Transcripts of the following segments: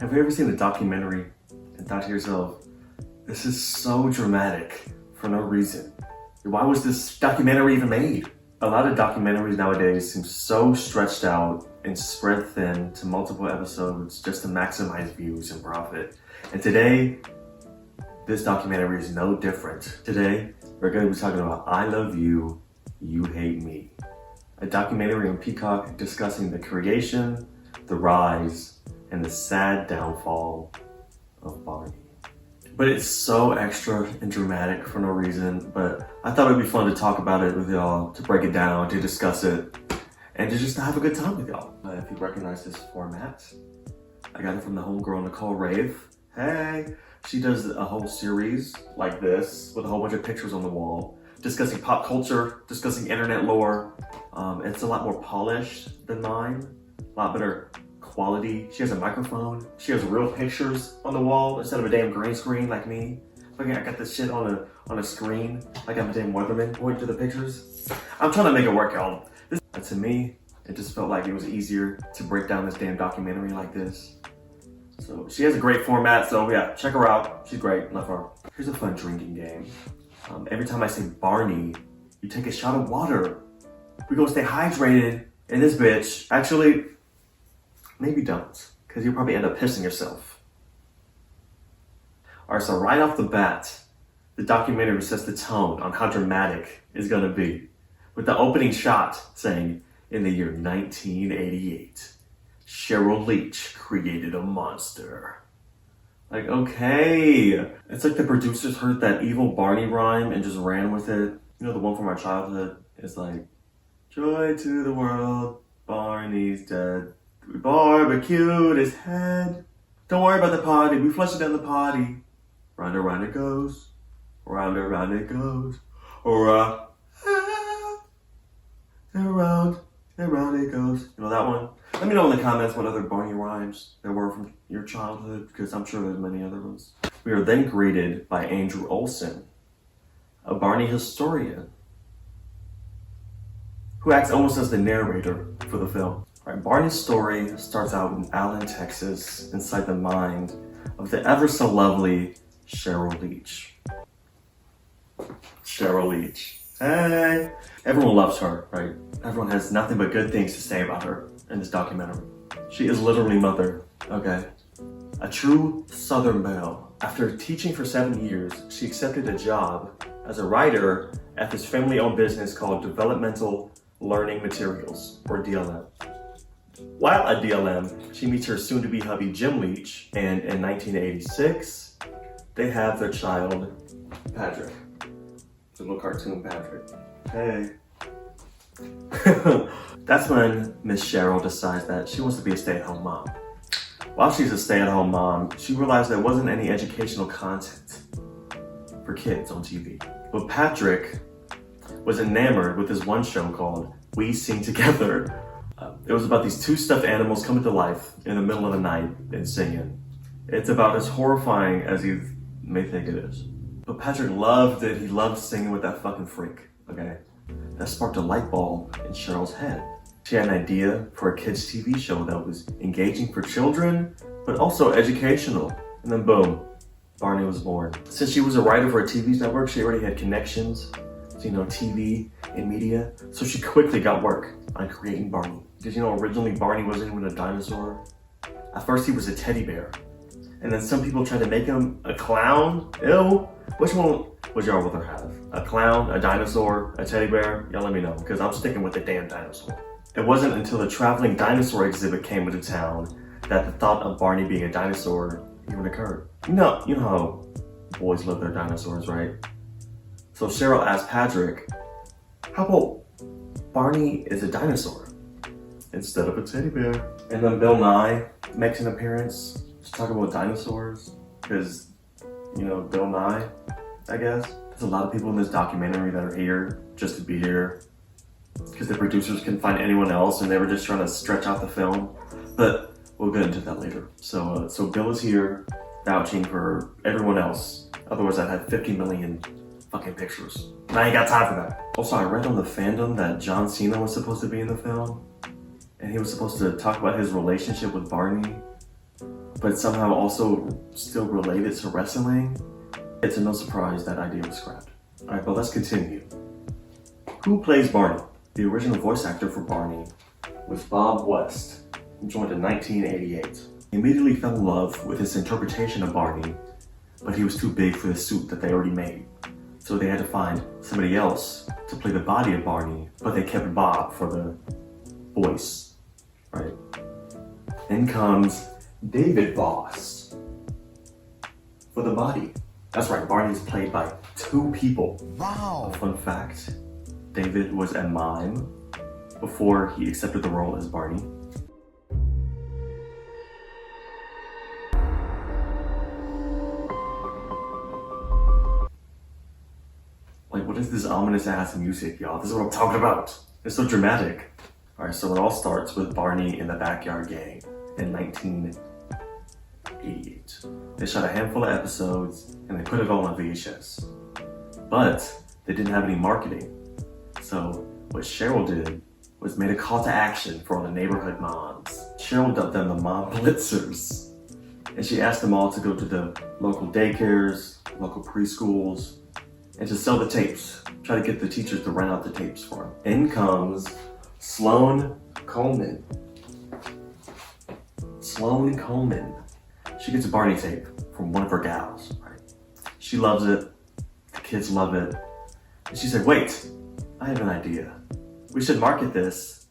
Have you ever seen a documentary and thought to yourself, this is so dramatic for no reason? Why was this documentary even made? A lot of documentaries nowadays seem so stretched out and spread thin to multiple episodes just to maximize views and profit. And today, this documentary is no different. Today, we're going to be talking about I Love You, You Hate Me. A documentary on Peacock discussing the creation, the rise, and the sad downfall of Barney. But it's so extra and dramatic for no reason, but I thought it'd be fun to talk about it with y'all, to break it down, to discuss it, and to just have a good time with y'all. If you recognize this format, I got it from the homegirl Nicole rave. Hey! She does a whole series like this with a whole bunch of pictures on the wall, discussing pop culture, discussing internet lore. It's a lot more polished than mine, a lot better quality. She has a microphone. She has real pictures on the wall instead of a damn green screen like me. Look, I got this shit on a screen like I'm a damn weatherman pointing to the pictures. I'm trying to make it work, y'all. To me, it just felt like it was easier to break down this damn documentary like this. So she has a great format, so yeah, check her out. She's great, love her. Here's a fun drinking game. Every time I say Barney, you take a shot of water. We gonna stay hydrated in this bitch. Actually, maybe don't, because you'll probably end up pissing yourself. Alright, so right off the bat, the documentary sets the tone on how dramatic it's gonna be. With the opening shot saying, in the year 1988, Cheryl Leach created a monster. Like, okay. It's like the producers heard that evil Barney rhyme and just ran with it. You know, the one from our childhood? It's like, joy to the world, Barney's dead. We barbecued his head. Don't worry about the party, we flushed it down the potty. Round and round it goes. Round and round it goes. Round and round it goes. You know that one? Let me know in the comments what other Barney rhymes there were from your childhood, because I'm sure there's many other ones. We are then greeted by Andrew Olson, a Barney historian, who acts almost as the narrator for the film. Right, Barney's story starts out in Allen, Texas, inside the mind of the ever so lovely Cheryl Leach. Cheryl Leach. Hey! Everyone loves her, right? Everyone has nothing but good things to say about her in this documentary. She is literally mother, okay? A true Southern belle. After teaching for 7 years, she accepted a job as a writer at this family-owned business called Developmental Learning Materials, or DLM. While at DLM, she meets her soon-to-be hubby Jim Leach, and in 1986, they have their child, Patrick. The little cartoon Patrick. Hey. That's when Miss Cheryl decides that she wants to be a stay-at-home mom. While she's a stay-at-home mom, she realized there wasn't any educational content for kids on TV. But Patrick was enamored with this one show called We Sing Together. It was about these two stuffed animals coming to life in the middle of the night and singing. It's about as horrifying as you may think it is. But Patrick loved it. He loved singing with that fucking freak, okay? That sparked a light bulb in Cheryl's head. She had an idea for a kids' TV show that was engaging for children, but also educational. And then boom, Barney was born. Since she was a writer for a TV network, she already had connections to, TV and media. So she quickly got work on creating Barney. Because, originally Barney wasn't even a dinosaur. At first he was a teddy bear. And then some people tried to make him a clown. Ew. Which one would y'all rather have? A clown, a dinosaur, a teddy bear? Y'all let me know, because I'm sticking with the damn dinosaur. It wasn't until the traveling dinosaur exhibit came into town that the thought of Barney being a dinosaur even occurred. You know how boys love their dinosaurs, right? So Cheryl asked Patrick, how about Barney is a dinosaur instead of a teddy bear? And then Bill Nye makes an appearance to talk about dinosaurs, because Bill Nye, I guess. There's a lot of people in this documentary that are here just to be here because the producers couldn't find anyone else and they were just trying to stretch out the film. But we'll get into that later. So Bill is here vouching for everyone else. Otherwise I'd have 50 million fucking pictures. And I ain't got time for that. Also, I read on the fandom that John Cena was supposed to be in the film. And he was supposed to talk about his relationship with Barney. but somehow also still related to wrestling, it's no surprise that idea was scrapped. Alright, but let's continue. Who plays Barney? The original voice actor for Barney was Bob West, who joined in 1988. He immediately fell in love with his interpretation of Barney, but he was too big for the suit that they already made. So they had to find somebody else to play the body of Barney, but they kept Bob for the voice, right? Then comes David Voss for the body. That's right, Barney is played by 2 people. Wow. A fun fact, David was a mime before he accepted the role as Barney. Like, what is this ominous ass music, y'all? This is what I'm talking about. It's so dramatic. Alright, so it all starts with Barney and the Backyard Gang in 1988. They shot a handful of episodes and they put it all on VHS. But they didn't have any marketing. So what Cheryl did was made a call to action for all the neighborhood moms. Cheryl dubbed them the Mom Blitzers. And she asked them all to go to the local daycares, local preschools, and to sell the tapes. Try to get the teachers to rent out the tapes for them. In comes Sloane Coleman. Sloane Coleman. She gets a Barney tape from one of her gals, right? She loves it. The kids love it. And she said, wait, I have an idea. We should market this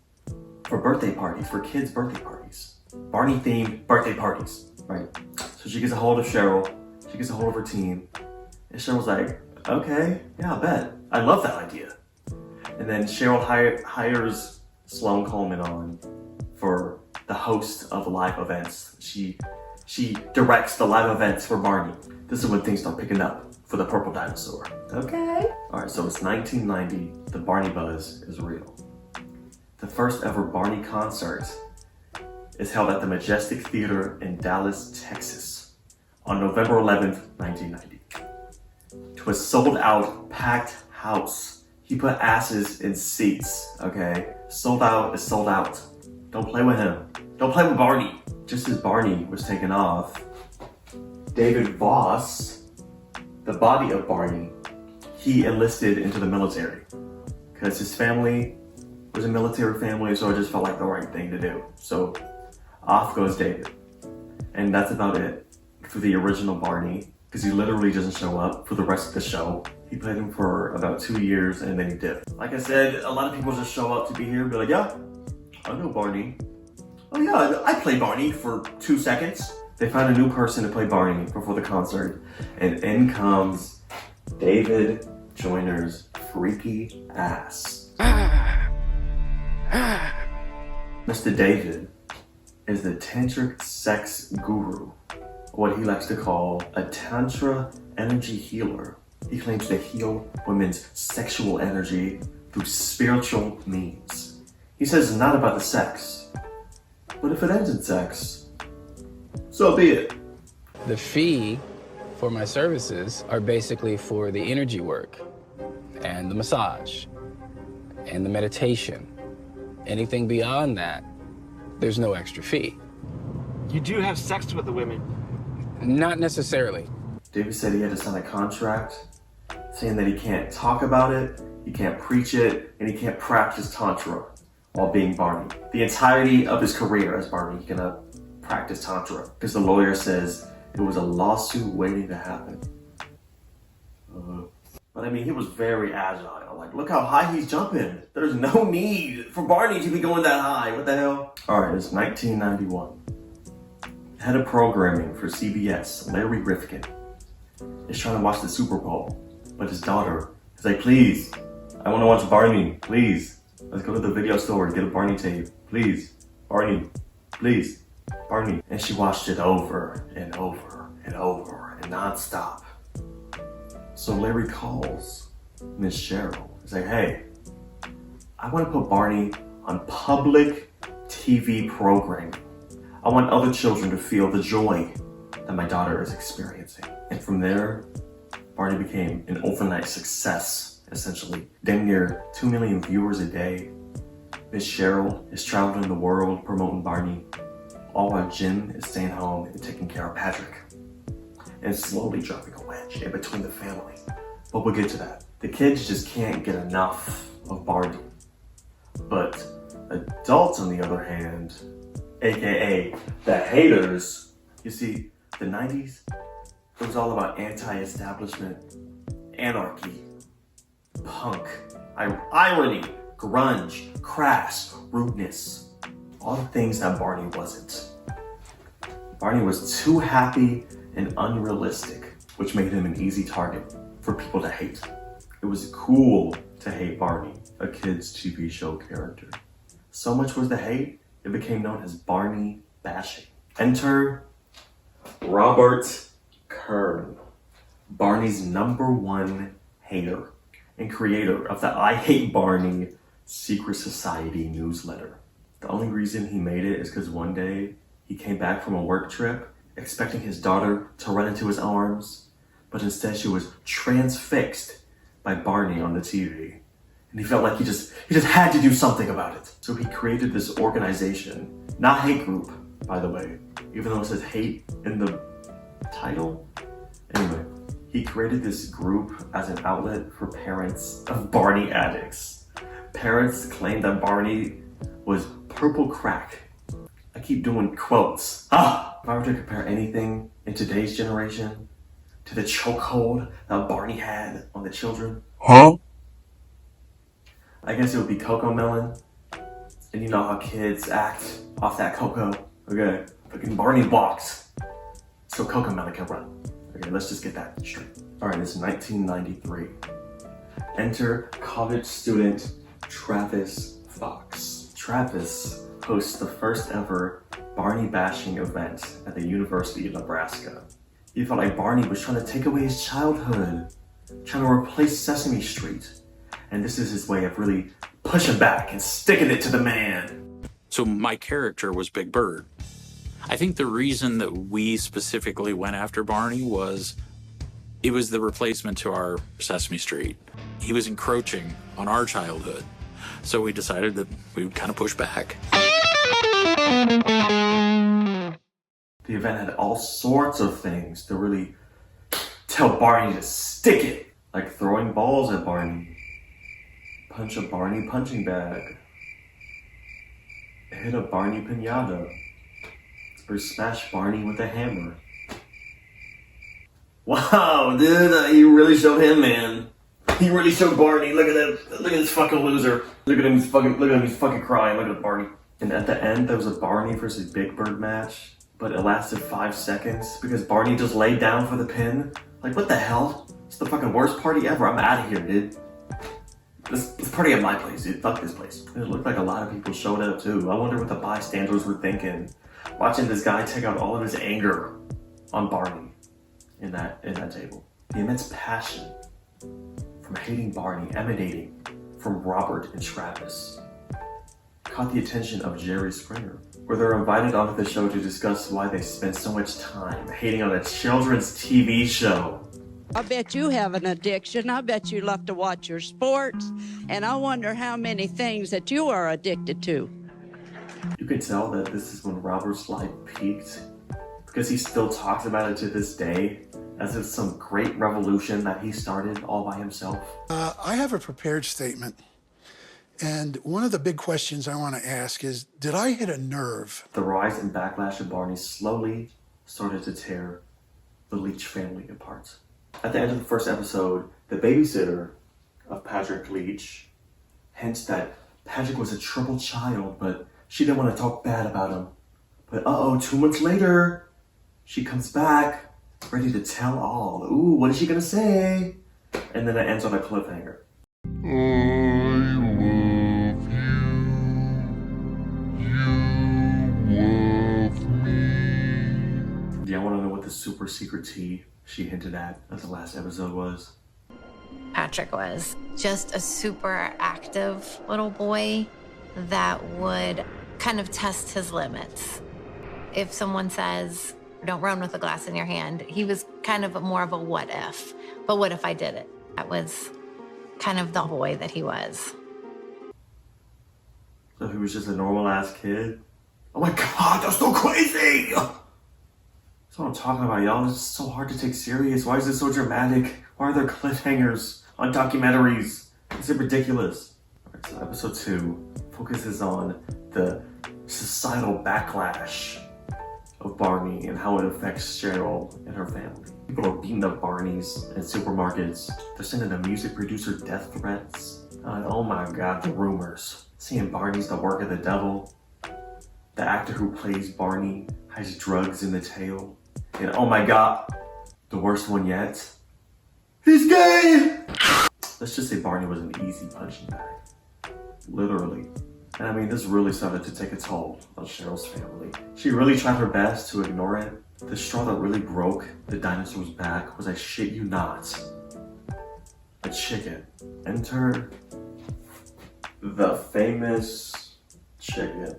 for birthday parties, for kids' birthday parties. Barney-themed birthday parties, right? So she gets a hold of Cheryl. She gets a hold of her team. And Cheryl's like, okay, yeah, I bet. I love that idea. And then Cheryl hires Sloane Coleman on for the host of live events. She directs the live events for Barney. This is when things start picking up for the purple dinosaur. Okay. All right, so it's 1990. The Barney buzz is real. The first ever Barney concert is held at the Majestic Theater in Dallas, Texas on November 11th, 1990. To a sold out, packed house. He put asses in seats, okay? Sold out is sold out. Don't play with him. Don't play with Barney. Just as Barney was taken off, David Voss, the body of Barney, he enlisted into the military because his family was a military family, so it just felt like the right thing to do. So off goes David. And that's about it for the original Barney, because he literally doesn't show up for the rest of the show. He played him for about 2 years and then he dipped. Like I said, a lot of people just show up to be here and be like, yeah, I know Barney. Oh yeah, I played Barney for 2 seconds. They found a new person to play Barney before the concert, and in comes David Joyner's freaky ass. Mr. David is the tantric sex guru, what he likes to call a tantra energy healer. He claims to heal women's sexual energy through spiritual means. He says it's not about the sex, but if it ends in sex, so be it. The fee for my services are basically for the energy work and the massage and the meditation. Anything beyond that, there's no extra fee. You do have sex with the women? Not necessarily. David said he had to sign a contract saying that he can't talk about it, he can't preach it, and he can't practice Tantra while being Barney. The entirety of his career as Barney, he cannot practice Tantra because the lawyer says it was a lawsuit waiting to happen. But I mean, he was very agile. Like, look how high he's jumping. There's no need for Barney to be going that high. What the hell? All right, it's 1991. Head of programming for CBS, Larry Rifkin, is trying to watch the Super Bowl, but his daughter is like, please, I want to watch Barney, please. Let's go to the video store and get a Barney tape, please. Barney, please, Barney. And she watched it over and over and over and nonstop. So Larry calls Miss Cheryl. He's like, hey, I want to put Barney on public TV programming. I want other children to feel the joy that my daughter is experiencing. And from there, Barney became an overnight success, essentially. Damn near 2 million viewers a day. Miss Cheryl is traveling the world promoting Barney. all while Jen is staying home and taking care of Patrick, and slowly dropping a wedge in between the family. But we'll get to that. The kids just can't get enough of Barney. But adults, on the other hand, aka the haters, you see, the 90s, it was all about anti-establishment, anarchy, punk, irony, grunge, crass, rudeness, all the things that Barney wasn't. Barney was too happy and unrealistic, which made him an easy target for people to hate. It was cool to hate Barney, a kid's TV show character. So much was the hate, it became known as Barney bashing. Enter Robert Kern, Barney's #1 hater and creator of the I Hate Barney Secret Society newsletter. The only reason he made it is because one day he came back from a work trip expecting his daughter to run into his arms, but instead she was transfixed by Barney on the TV. And he felt like he just had to do something about it. So he created this organization, not hate group, by the way, even though it says hate in the title. Anyway, he created this group as an outlet for parents of Barney addicts. Parents claimed that Barney was purple crack. I keep doing quotes. If I were to compare anything in today's generation to the chokehold that Barney had on the children, I guess it would be Cocoa Melon. And you know how kids act off that cocoa. Okay, fucking Barney walked so Cocoa Melon can run. Okay, let's just get that straight. All right, it's 1993. Enter college student Travis Fox. Travis hosts the first ever Barney bashing event at the University of Nebraska. He felt like Barney was trying to take away his childhood, trying to replace Sesame Street. And this is his way of really pushing back and sticking it to the man. So my character was Big Bird. I think the reason that we specifically went after Barney was it was the replacement to our Sesame Street. He was encroaching on our childhood. So we decided that we would kind of push back. The event had all sorts of things to really tell Barney to stick it, like throwing balls at Barney, punch a Barney punching bag, hit a Barney piñata, or smash Barney with a hammer. Wow, dude, you really showed him, man. He really showed Barney. Look at that. Look at this fucking loser. Look at him. He's fucking crying. Look at Barney. And at the end, there was a Barney versus Big Bird match, but it lasted 5 seconds because Barney just laid down for the pin. Like, what the hell? It's the fucking worst party ever. I'm out of here, dude. This party at my place, dude. Fuck this place. It looked like a lot of people showed up too. I wonder what the bystanders were thinking, watching this guy take out all of his anger on Barney in that table. The immense passion from hating Barney emanating from Robert and Travis caught the attention of Jerry Springer, where they're invited onto the show to discuss why they spent so much time hating on a children's TV show. I bet you have an addiction. I bet you love to watch your sports. And I wonder how many things that you are addicted to. You can tell that this is when Robert's life peaked, because he still talks about it to this day as if some great revolution that he started all by himself. I have a prepared statement. And one of the big questions I want to ask is, did I hit a nerve? The rise and backlash of Barney slowly started to tear the Leach family apart. At the end of the first episode, the babysitter of Patrick Leach hints that Patrick was a troubled child, but she didn't want to talk bad about him. But 2 months later, she comes back, ready to tell all. Ooh, what is she gonna say? And then it ends on a cliffhanger. Do y'all want to know what the super secret tea she hinted at the last episode was? Patrick was just a super active little boy that would kind of test his limits. If someone says, don't run with a glass in your hand, he was kind of more of a what if. But what if I did it? That was kind of the boy that he was. So he was just a normal ass kid? Oh my god, that's so crazy! That's what I'm talking about, y'all. It's so hard to take serious. Why is it so dramatic? Why are there cliffhangers on documentaries? Is it ridiculous? Alright, so episode 2 focuses on the societal backlash of Barney and how it affects Cheryl and her family. People are beating up Barneys in supermarkets. They're sending a music producer death threats. And oh my god, the rumors. Saying Barney's the work of the devil. The actor who plays Barney has drugs in the tail. And oh my god, the worst one yet. He's gay! Let's just say Barney was an easy punching bag. Literally. And I mean, this really started to take a toll on Cheryl's family. She really tried her best to ignore it. The straw that really broke the dinosaur's back was, I shit you not, a chicken. Enter the famous chicken.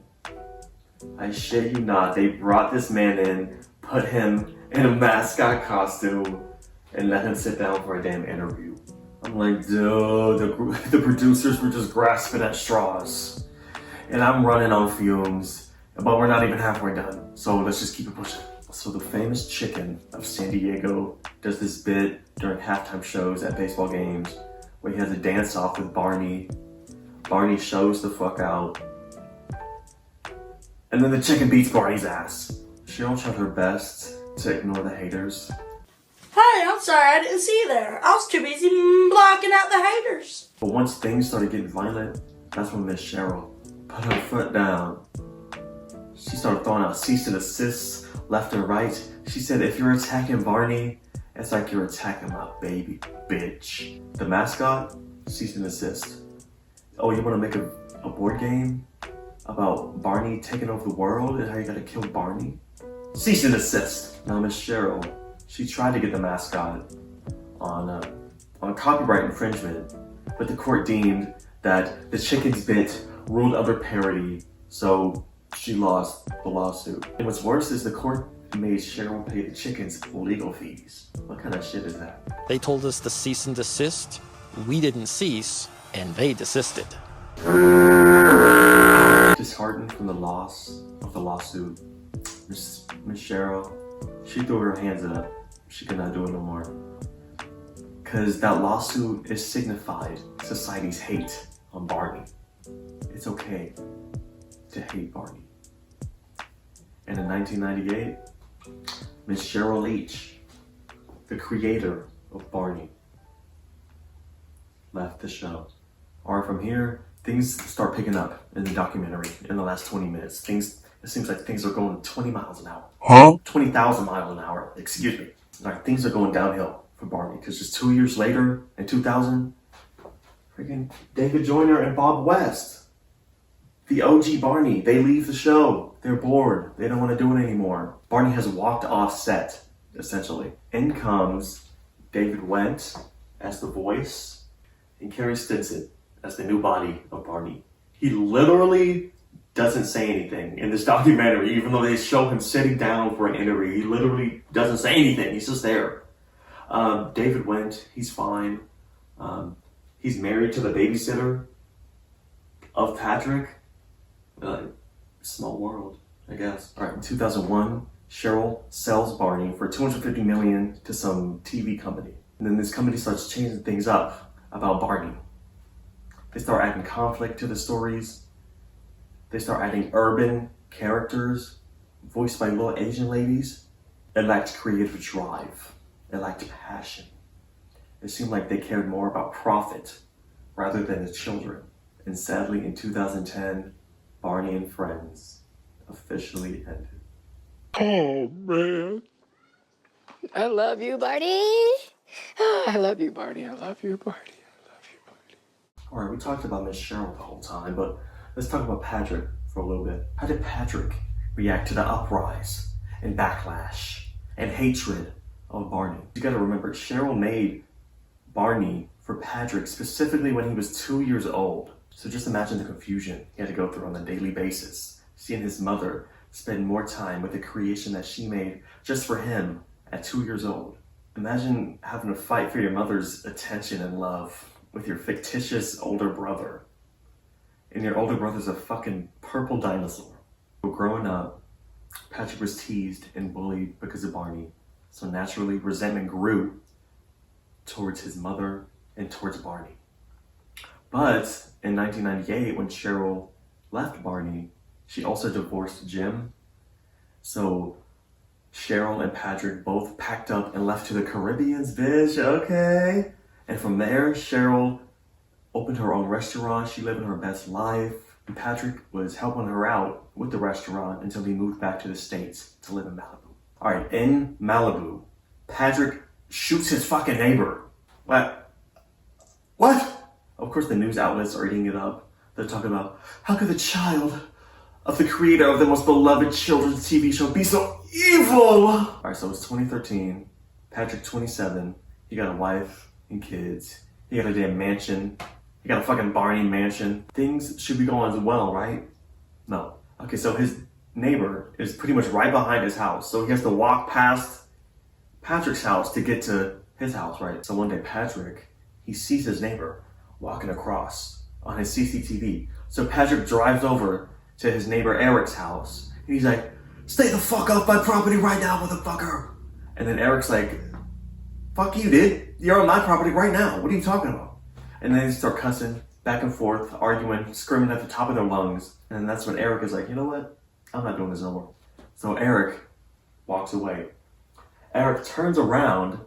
I shit you not, they brought this man in, put him in a mascot costume, and let him sit down for a damn interview. I'm like, dude, the producers were just grasping at straws. And I'm running on fumes, but we're not even halfway done. So let's just keep it pushing. So the famous chicken of San Diego does this bit during halftime shows at baseball games where he has a dance off with Barney. Barney shows the fuck out. And then the chicken beats Barney's ass. Cheryl tried her best to ignore the haters. Hey, I'm sorry, I didn't see you there. I was too busy blocking out the haters. But once things started getting violent, that's when Miss Cheryl put her foot down. She started throwing out cease and desist left and right. She said, if you're attacking Barney, it's like you're attacking my baby, bitch. The mascot, cease and desist. Oh, you want to make a board game about Barney taking over the world and how you gotta kill Barney? Cease and desist. Now Miss Cheryl, she tried to get the mascot on copyright infringement, but the court deemed that the chicken's bit ruled under parody, so she lost the lawsuit. And what's worse is the court made Cheryl pay the chickens legal fees. What kind of shit is that? They told us to cease and desist. We didn't cease, and they desisted. Disheartened from the loss of the lawsuit, Miss Cheryl, she threw her hands up. She could not do it no more. Because that lawsuit is signified society's hate on Barney. It's okay to hate Barney. And in 1998, Miss Cheryl Leach, the creator of Barney, left the show. Alright, from here, things start picking up in the documentary in the last 20 minutes. It seems like things are going 20 miles an hour. Huh? 20,000 miles an hour, excuse me. Like, things are going downhill for Barney, because just 2 years later, in 2000, freaking David Joyner and Bob West, the OG Barney, they leave the show. They're bored. They don't want to do it anymore. Barney has walked off set, essentially. In comes David Wendt as the voice, and Carrie Stinson as the new body of Barney. He literally doesn't say anything in this documentary, even though they show him sitting down for an interview. He literally doesn't say anything. He's just there. David Wendt, he's fine. He's married to the babysitter of Patrick. Small world, I guess. All right, in 2001, Cheryl sells Barney for $250 million to some TV company. And then this company starts changing things up about Barney. They start adding conflict to the stories. They start adding urban characters voiced by little Asian ladies. It lacked creative drive. It lacked passion. It seemed like they cared more about profit rather than the children. And sadly, in 2010, Barney and Friends officially ended. Oh, man. I love you, Barney. Oh, I love you, Barney. I love you, Barney. I love you, Barney. All right, we talked about Miss Cheryl the whole time, but let's talk about Patrick for a little bit. How did Patrick react to the uprise and backlash and hatred of Barney? You gotta remember, Cheryl made Barney for Patrick specifically when he was 2 years old. So just imagine the confusion he had to go through on a daily basis, seeing his mother spend more time with the creation that she made just for him at 2 years old. Imagine having to fight for your mother's attention and love with your fictitious older brother. And your older brother's a fucking purple dinosaur. But growing up, Patrick was teased and bullied because of Barney. So naturally, resentment grew towards his mother and towards Barney. But in 1998, when Cheryl left Barney, she also divorced Jim. So Cheryl and Patrick both packed up and left to the Caribbeans, bitch, okay? And from there, Cheryl opened her own restaurant. She lived her best life. And Patrick was helping her out with the restaurant until he moved back to the States to live in Malibu. All right, in Malibu, Patrick shoots his fucking neighbor. What? Of course, the news outlets are eating it up. They're talking about, how could the child of the creator of the most beloved children's TV show be so evil? All right, so it's 2013. Patrick, 27. He got a wife and kids. He got a damn mansion. He got a fucking Barney mansion. Things should be going as well, right? No. Okay, so his neighbor is pretty much right behind his house. So he has to walk past Patrick's house to get to his house, right? So one day Patrick, he sees his neighbor walking across on his CCTV. So Patrick drives over to his neighbor Eric's house. And he's like, stay the fuck off my property right now, motherfucker. And then Eric's like, fuck you, dude. You're on my property right now. What are you talking about? And then they start cussing back and forth, arguing, screaming at the top of their lungs. And that's when Eric is like, you know what? I'm not doing this no more. So Eric walks away. Eric turns around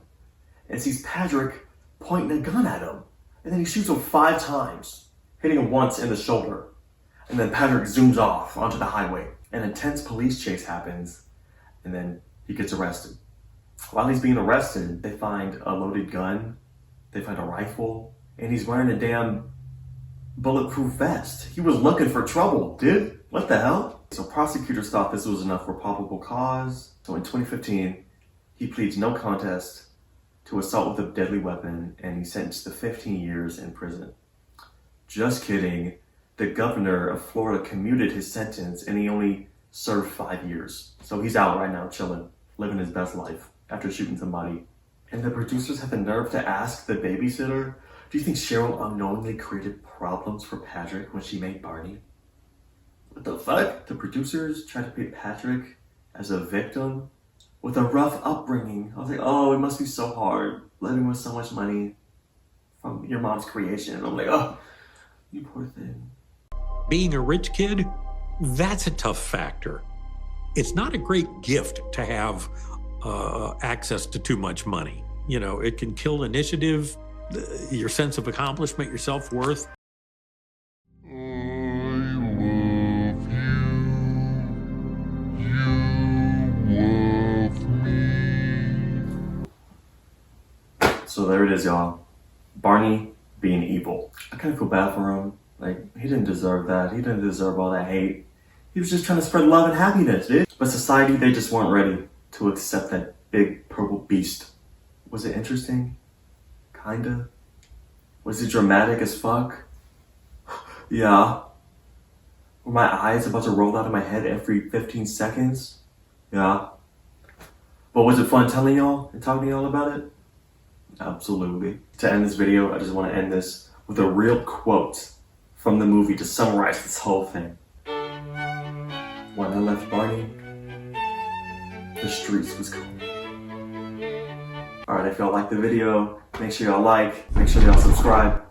and sees Patrick pointing a gun at him. And then he shoots him 5 times, hitting him once in the shoulder. And then Patrick zooms off onto the highway. An intense police chase happens, and then he gets arrested. While he's being arrested, they find a loaded gun, they find a rifle, and he's wearing a damn bulletproof vest. He was looking for trouble, dude. What the hell? So prosecutors thought this was enough for probable cause. So in 2015, he pleads no contest to assault with a deadly weapon, and he's sentenced to 15 years in prison. Just kidding. The governor of Florida commuted his sentence, and he only served 5 years. So he's out right now, chilling, living his best life after shooting somebody. And the producers had the nerve to ask the babysitter, do you think Cheryl unknowingly created problems for Patrick when she made Barney? What the fuck? The producers tried to paint Patrick as a victim with a rough upbringing. I was like, oh, it must be so hard living with so much money from your mom's creation. And I'm like, oh, you poor thing. Being a rich kid, that's a tough factor. It's not a great gift to have access to too much money. You know, it can kill initiative, your sense of accomplishment, your self-worth. So there it is, y'all. Barney being evil. I kind of feel bad for him. Like, he didn't deserve that. He didn't deserve all that hate. He was just trying to spread love and happiness, dude. But society, they just weren't ready to accept that big purple beast. Was it interesting? Kinda. Was it dramatic as fuck? Yeah. Were my eyes about to roll out of my head every 15 seconds? Yeah. But was it fun telling y'all and talking to y'all about it? Absolutely. To end this video, I just want to end this with a real quote from the movie to summarize this whole thing. When I left Barney, the streets was cold. Alright, if y'all liked the video, make sure y'all like, make sure y'all subscribe.